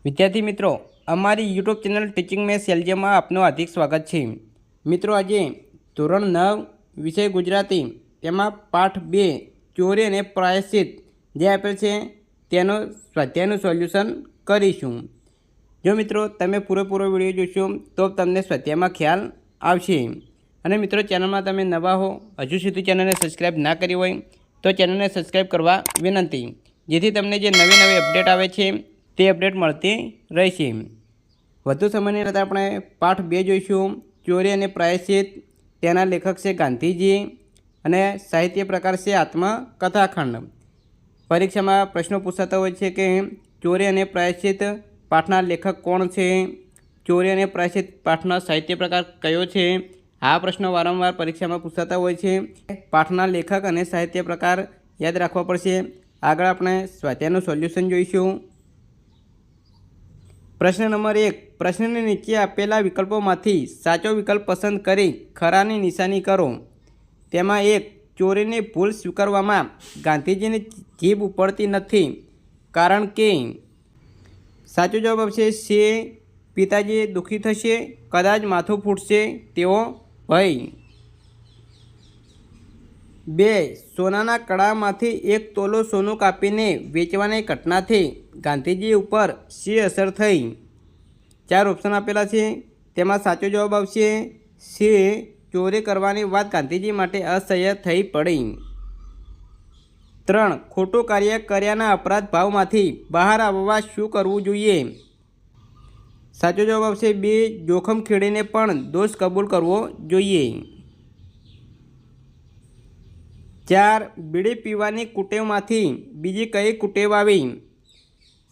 વિદ્યાર્થી મિત્રો, અમારી યુટ્યુબ ચેનલ ટીચિંગ મેથ્સ એલજીમાં આપનું હાર્દિક સ્વાગત છે। મિત્રો, આજે ધોરણ 9 વિષય ગુજરાતી તેમાં પાઠ 2 ચોરી અને પ્રાયશ્ચિત જે આપેલ છે તેનો સ્વાધ્યાયનું સોલ્યુશન કરીશું। જો મિત્રો તમે પૂરેપૂરો વિડીયો જોશો તો તમને સ્વાધ્યાયમાં ખ્યાલ આવશે। અને મિત્રો, ચેનલમાં તમે નવા હો, હજુ સુધી ચેનલને સબસ્ક્રાઈબ ના કરી હોય તો ચેનલને સબસ્ક્રાઈબ કરવા વિનંતી, જેથી તમને જે નવી અપડેટ આવે છે તે અપડેટ મળતી રહેશે। વધુ સમયની અંદર આપણે પાઠ 2 જોઈશું, ચોરી અને પ્રાયશ્ચિત। તેના લેખક છે ગાંધીજી અને સાહિત્ય પ્રકાર છે આત્મકથાખંડ। પરીક્ષામાં પ્રશ્નો પૂછાતા હોય છે કે ચોરી અને પ્રાયશ્ચિત પાઠના લેખક કોણ છે, ચોરી અને પ્રાયશ્ચિત પાઠનો સાહિત્ય પ્રકાર કયો છે। આ પ્રશ્નો વારંવાર પરીક્ષામાં પૂછાતા હોય છે। પાઠના લેખક અને સાહિત્ય પ્રકાર યાદ રાખવા પડશે। આગળ આપણે સ્વાધ્યાયનું સોલ્યુશન જોઈશું। પ્રશ્ન નંબર 1, પ્રશ્નની નીચે આપેલા વિકલ્પોમાંથી સાચો વિકલ્પ પસંદ કરી ખરાની નિશાની કરો। તેમાં 1, ચોરીની ભૂલ સ્વીકારવામાં ગાંધીજીની જીભ ઉપડતી નથી, કારણ કે સાચો જવાબ આવશે છે પિતાજી દુઃખી થશે, કદાચ માથું ફૂટશે તેવો ભય। 2, સોનાના કડામાંથી 1 તોલો સોનું કાપીને વેચવાની ઘટનાથી ગાંધીજી ઉપર શી અસર થઈ। 4 ઓપ્શન આપેલા છે, તેમાં સાચો જવાબ આવશે છે ચોરી કરવાની વાત ગાંધીજી માટે અસહ્ય થઈ પડી। 3, ખોટું કાર્ય કર્યાના અપરાધ ભાવમાંથી બહાર આવવા શું કરવું જોઈએ। સાચો જવાબ આવશે 2, જોખમ ખેડીને પણ દોષ કબૂલ કરવો જોઈએ। 4, બીડી પીવાની કુટેવમાંથી બીજી કઈ કુટેવ આવી।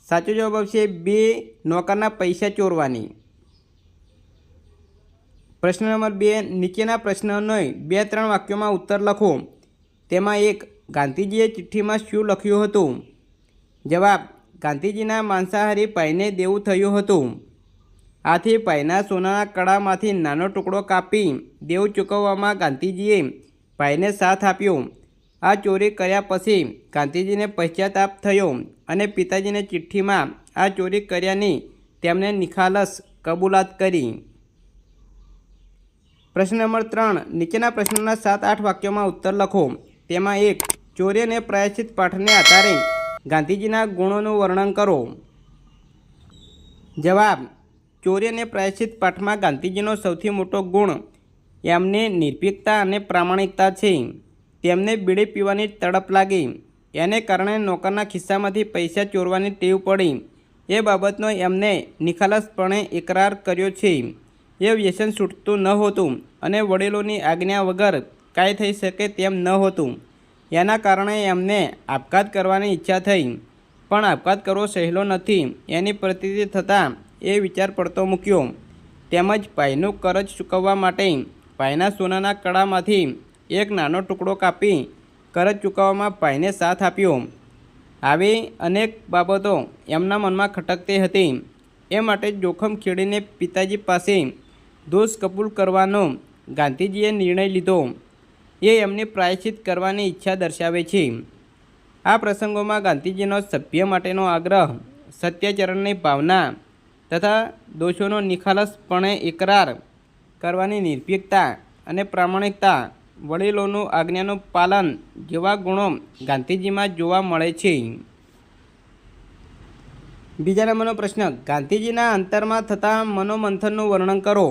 સાચો જવાબ આવશે 2, નોકરના પૈસા ચોરવાની। પ્રશ્ન નંબર 2, નીચેના પ્રશ્નોનો 2-3 વાક્યોમાં ઉત્તર લખો। તેમાં 1, ગાંધીજીએ ચિઠ્ઠીમાં શું લખ્યું હતું। જવાબ, ગાંધીજીના માંસાહારી ભાઈને દેવું થયું હતું, આથી ભાઈના સોનાના કડામાંથી નાનો ટુકડો કાપી દેવું ચૂકવવામાં ગાંધીજીએ ભાઈને સાથ આપ્યો। આ ચોરી કર્યા પછી ગાંધીજીને પશ્ચાતાપ થયો અને પિતાજીને ચિઠ્ઠીમાં આ ચોરી કર્યાની તેમણે નિખાલસ કબૂલાત કરી। પ્રશ્ન નંબર 3, નીચેના પ્રશ્નોના 7-8 વાક્યોમાં ઉત્તર લખો। તેમાં 1, ચોરી અને પ્રાયશ્ચિત પાઠને આધારે ગાંધીજીના ગુણોનું વર્ણન કરો। જવાબ, ચોરી અને પ્રાયશ્ચિત પાઠમાં ગાંધીજીનો સૌથી મોટો ગુણ એમની નિર્ભીકતા અને પ્રામાણિકતા છે। તેમને બીડી પીવાની તડપ લાગી, એને કારણે નોકરના ખિસ્સામાંથી પૈસા ચોરવાની ટેવ પડી, એ બાબતનો એમને નિખાલસપણે ઇકરાર કર્યો છે। એ વ્યસન છૂટતું નહોતું અને વડીલોની આજ્ઞા વગર કાંઈ થઈ શકે તેમ નહોતું, એના કારણે એમને આપઘાત કરવાની ઈચ્છા થઈ, પણ આપઘાત કરવો સહેલો નથી એની પ્રતીતિ થતાં એ વિચાર પડતો મૂક્યો। તેમજ ભાઈનું કરજ ચૂકવવા માટે ભાઈના સોનાના કડામાંથી 1 નાનો ટુકડો કાપી કરજ ચૂકવવામાં ભાઈને સાથ આપ્યો। આવી અનેક બાબતો એમના મનમાં ખટકતી હતી, એ માટે જોખમ ખેડીને પિતાજી પાસે દોષ કબૂલ કરવાનો ગાંધીજીએ નિર્ણય લીધો। એ એમની પ્રાયશ્ચિત કરવાની ઈચ્છા દર્શાવે છે। આ પ્રસંગોમાં ગાંધીજીનો સભ્ય માટેનો આગ્રહ, સત્યાચરણની ભાવના તથા દોષોનો નિખાલસપણે ઇકરાર કરવાની નિર્ભીકતા અને પ્રામાણિકતા, વડીલોનું આજ્ઞાનું પાલન જેવા ગુણો ગાંધીજીમાં જોવા મળે છે। બીજા નંબરનો પ્રશ્ન, ગાંધીજીના અંતરમાં થતા મનોમંથનનું વર્ણન કરો।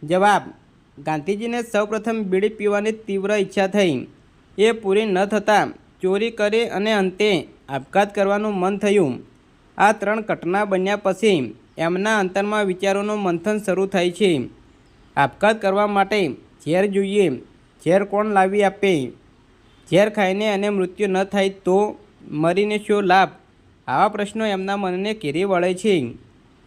જવાબ, ગાંધીજીને સૌપ્રથમ બીડી પીવાની તીવ્ર ઈચ્છા થઈ, એ પૂરી ન થતાં ચોરી કરી અને અંતે આપઘાત કરવાનું મન થયું। આ 3 ઘટના બન્યા પછી એમના અંતરમાં વિચારોનું મંથન શરૂ થાય છે। આપઘાત કરવા માટે ઝેર જોઈએ, ઝેર કોણ લાવી આપે, ઝેર ખાઈને અને મૃત્યુ ન થાય તો મરીને શો લાભ, આવા પ્રશ્નો એમના મનને ઘેરી વળે છે।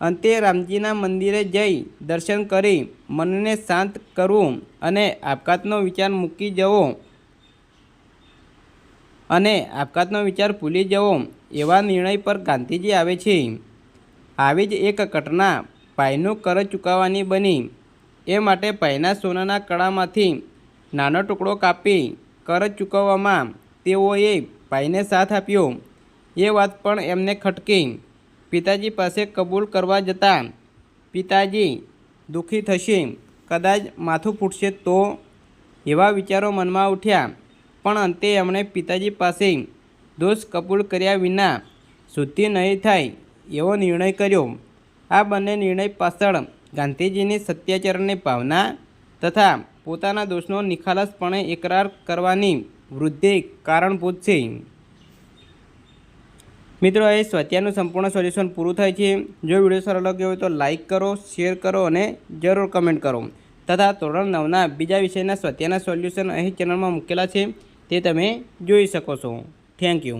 અંતે રામજીના મંદિરે જઈ દર્શન કરી મનને શાંત કરવું અને આપઘાતનો વિચાર મૂકી જવો અને આપઘાતનો વિચાર ભૂલી જવો, એવા નિર્ણય પર ગાંધીજી આવે છે। આવી જ એક ઘટના ભાઈનું કરજ ચૂકવવાની બની। એ માટે ભાઈના સોનાના કડામાંથી નાનો ટુકડો કાપી કરજ ચૂકવવામાં તેઓએ ભાઈને સાથ આપ્યો। એ વાત પણ એમને ખટકી। પિતાજી પાસે કબૂલ કરવા જતાં પિતાજી દુઃખી થશે, કદાચ માથું ફૂટશે તો? એવા વિચારો મનમાં ઉઠ્યા, પણ અંતે એમણે પિતાજી પાસે દોષ કબૂલ કર્યા વિના શુદ્ધિ નહીં થાય એવો નિર્ણય કર્યો. આ બંને નિર્ણય પાછળ ગાંધીજીની સત્યાચરણની ભાવના તથા પોતાના દોષનો નિખાલસપણે એકરાર કરવાની વૃદ્ધિ કારણભૂત છે. મિત્રો, એ સ્વાધ્યાયનું સંપૂર્ણ સોલ્યુશન પૂરું થાય છે. જો વિડીયો સારો લાગ્યો હોય તો લાઇક કરો, શેર કરો અને જરૂર કમેન્ટ કરો. તથા ધોરણ 9ના બીજા વિષયના સ્વાધ્યાયના સોલ્યુશન અહીં ચેનલમાં મૂકેલા છે, તે તમે જોઈ શકો છો. Thank you.